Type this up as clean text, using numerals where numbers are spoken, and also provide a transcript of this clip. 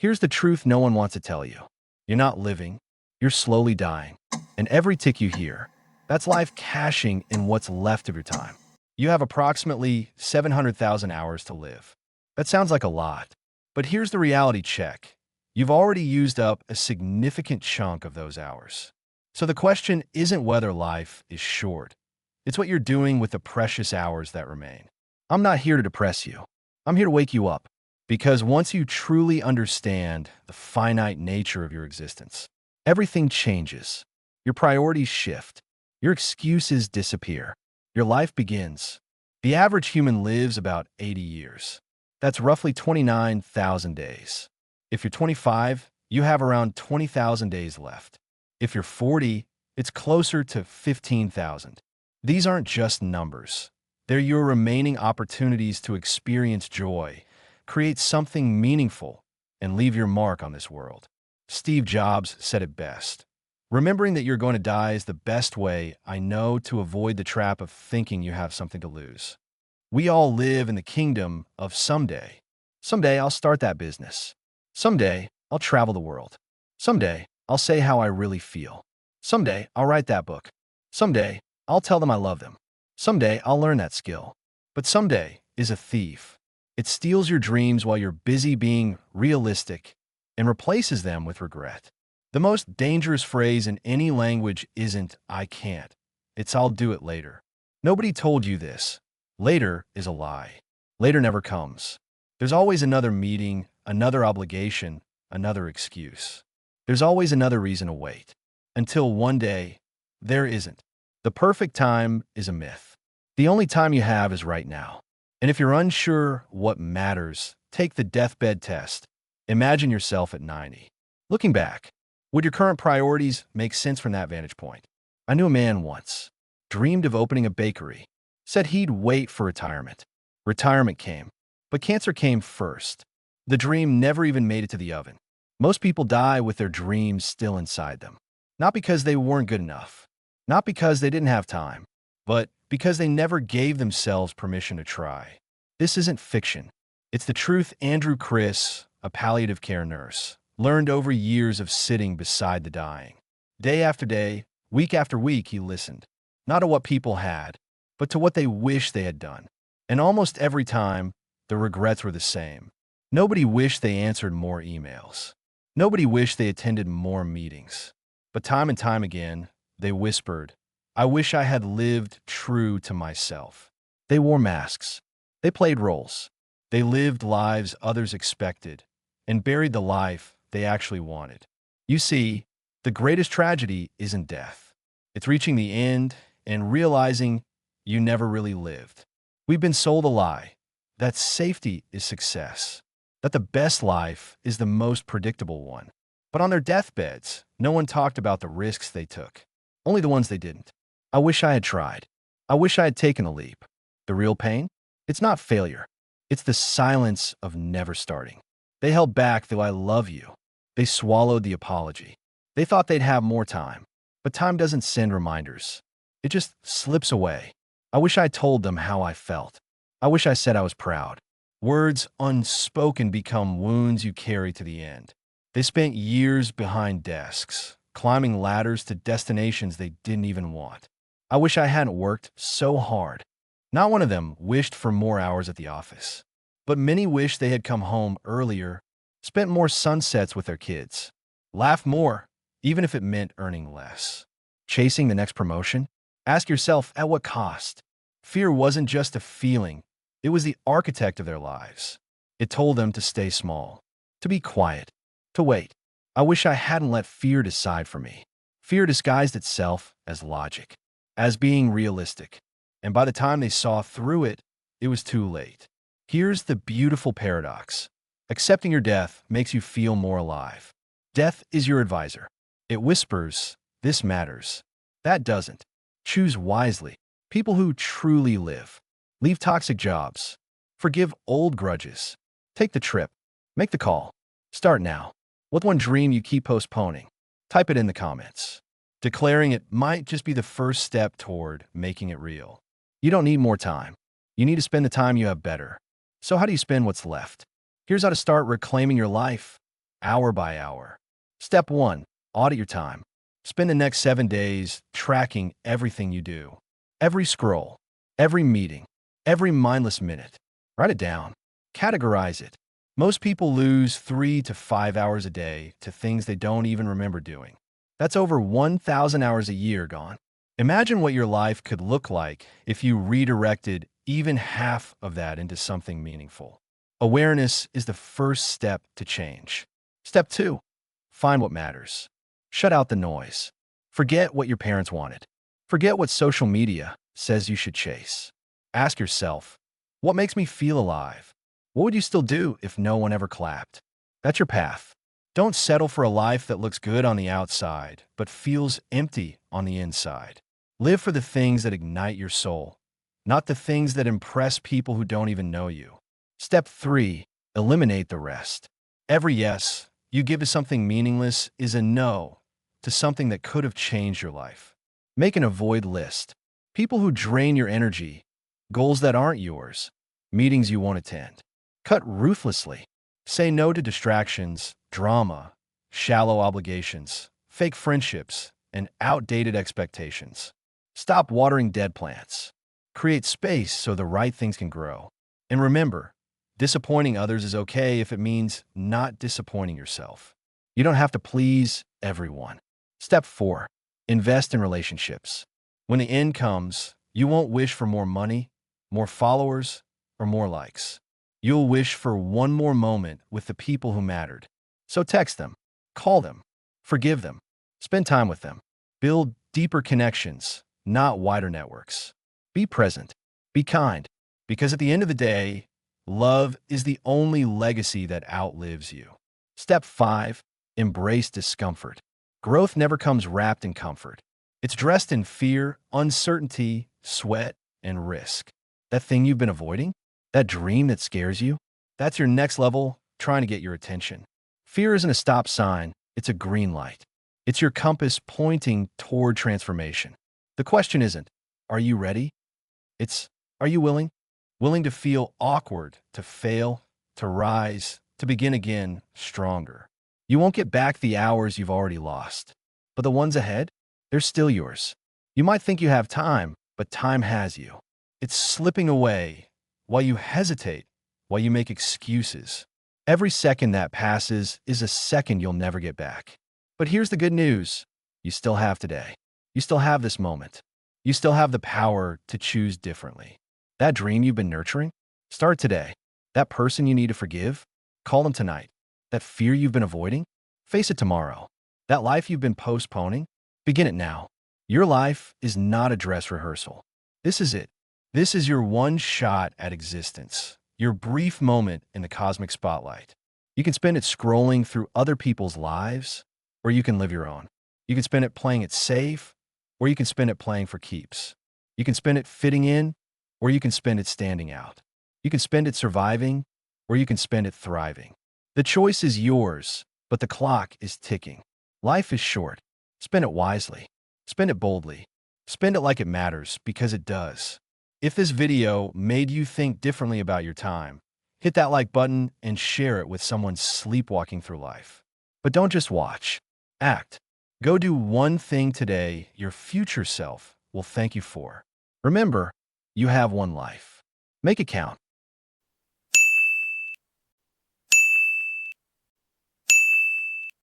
Here's the truth no one wants to tell you. You're not living, you're slowly dying. And every tick you hear, that's life cashing in what's left of your time. You have approximately 700,000 hours to live. That sounds like a lot, but here's the reality check. You've already used up a significant chunk of those hours. So the question isn't whether life is short. It's what you're doing with the precious hours that remain. I'm not here to depress you. I'm here to wake you up. Because once you truly understand the finite nature of your existence, everything changes. Your priorities shift. Your excuses disappear. Your life begins. The average human lives about 80 years. That's roughly 29,000 days. If you're 25, you have around 20,000 days left. If you're 40, it's closer to 15,000. These aren't just numbers. They're your remaining opportunities to experience joy, create something meaningful, and leave your mark on this world. Steve Jobs said it best. Remembering that you're going to die is the best way I know to avoid the trap of thinking you have something to lose. We all live in the kingdom of someday. Someday I'll start that business. Someday I'll travel the world. Someday I'll say how I really feel. Someday I'll write that book. Someday I'll tell them I love them. Someday I'll learn that skill. But someday is a thief. It steals your dreams while you're busy being realistic and replaces them with regret. The most dangerous phrase in any language isn't "I can't." It's "I'll do it later." Nobody told you this. Later is a lie. Later never comes. There's always another meeting, another obligation, another excuse. There's always another reason to wait. Until one day, there isn't. The perfect time is a myth. The only time you have is right now. And if you're unsure what matters, take the deathbed test. Imagine yourself at 90. Looking back, would your current priorities make sense from that vantage point? I knew a man once, dreamed of opening a bakery, said he'd wait for retirement. Retirement came, but cancer came first. The dream never even made it to the oven. Most people die with their dreams still inside them. Not because they weren't good enough, not because they didn't have time, but because they never gave themselves permission to try. This isn't fiction. It's the truth. Andrew Chris, a palliative care nurse, learned over years of sitting beside the dying. Day after day, week after week, he listened, not to what people had, but to what they wished they had done. And almost every time, the regrets were the same. Nobody wished they answered more emails. Nobody wished they attended more meetings. But time and time again, they whispered, "I wish I had lived true to myself." They wore masks. They played roles. They lived lives others expected and buried the life they actually wanted. You see, the greatest tragedy isn't death. It's reaching the end and realizing you never really lived. We've been sold a lie that safety is success, that the best life is the most predictable one. But on their deathbeds, no one talked about the risks they took, only the ones they didn't. I wish I had tried. I wish I had taken a leap. The real pain? It's not failure. It's the silence of never starting. They held back the "I love you." They swallowed the apology. They thought they'd have more time. But time doesn't send reminders. It just slips away. I wish I told them how I felt. I wish I said I was proud. Words unspoken become wounds you carry to the end. They spent years behind desks, climbing ladders to destinations they didn't even want. I wish I hadn't worked so hard. Not one of them wished for more hours at the office. But many wished they had come home earlier, spent more sunsets with their kids, laughed more, even if it meant earning less. Chasing the next promotion? Ask yourself, at what cost? Fear wasn't just a feeling. It was the architect of their lives. It told them to stay small, to be quiet, to wait. I wish I hadn't let fear decide for me. Fear disguised itself as logic, as being realistic. And by the time they saw through it, it was too late. Here's the beautiful paradox. Accepting your death makes you feel more alive. Death is your advisor. It whispers, "This matters." That doesn't. Choose wisely. People who truly live. Leave toxic jobs. Forgive old grudges. Take the trip. Make the call. Start now. What's one dream you keep postponing? Type it in the comments. Declaring it might just be the first step toward making it real. You don't need more time. You need to spend the time you have better. So how do you spend what's left? Here's how to start reclaiming your life. hour by hour. Step 1. Audit your time. Spend the next 7 days tracking everything you do. Every scroll, every meeting, every mindless minute. Write it down. Categorize it. Most people lose 3 to 5 hours a day to things they don't even remember doing. That's over 1,000 hours a year gone. Imagine what your life could look like if you redirected even half of that into something meaningful. Awareness is the first step to change. Step 2. Find what matters. Shut out the noise. Forget what your parents wanted. Forget what social media says you should chase. Ask yourself, what makes me feel alive? What would you still do if no one ever clapped? That's your path. Don't settle for a life that looks good on the outside, but feels empty on the inside. Live for the things that ignite your soul, not the things that impress people who don't even know you. Step 3. Eliminate the rest. Every yes you give to something meaningless is a no to something that could have changed your life. Make an avoid list. People who drain your energy, goals that aren't yours, meetings you won't attend. Cut ruthlessly. Say no to distractions, drama, shallow obligations, fake friendships, and outdated expectations. Stop watering dead plants. Create space so the right things can grow. And remember, disappointing others is okay if it means not disappointing yourself. You don't have to please everyone. Step 4. Invest in relationships. When the end comes, you won't wish for more money, more followers, or more likes. You'll wish for one more moment with the people who mattered. So text them, call them, forgive them, spend time with them. Build deeper connections, not wider networks. Be present, be kind, because at the end of the day, love is the only legacy that outlives you. Step 5. Embrace discomfort. Growth never comes wrapped in comfort. It's dressed in fear, uncertainty, sweat, and risk. That thing you've been avoiding? That dream that scares you? That's your next level trying to get your attention. Fear isn't a stop sign, it's a green light. It's your compass pointing toward transformation. The question isn't, are you ready? It's, are you willing? Willing to feel awkward, to fail, to rise, to begin again stronger. You won't get back the hours you've already lost. But the ones ahead, they're still yours. You might think you have time, but time has you. It's slipping away while you hesitate, while you make excuses. Every second that passes is a second you'll never get back. But here's the good news. You still have today. You still have this moment. You still have the power to choose differently. That dream you've been nurturing? Start today. That person you need to forgive? Call them tonight. That fear you've been avoiding? Face it tomorrow. That life you've been postponing? Begin it now. Your life is not a dress rehearsal. This is it. This is your one shot at existence, your brief moment in the cosmic spotlight. You can spend it scrolling through other people's lives, or you can live your own. You can spend it playing it safe, or you can spend it playing for keeps. You can spend it fitting in, or you can spend it standing out. You can spend it surviving, or you can spend it thriving. The choice is yours, but the clock is ticking. Life is short. Spend it wisely. Spend it boldly. Spend it like it matters, because it does. If this video made you think differently about your time, hit that like button and share it with someone sleepwalking through life. But don't just watch. Act. Go do one thing today your future self will thank you for. Remember, you have one life. Make it count.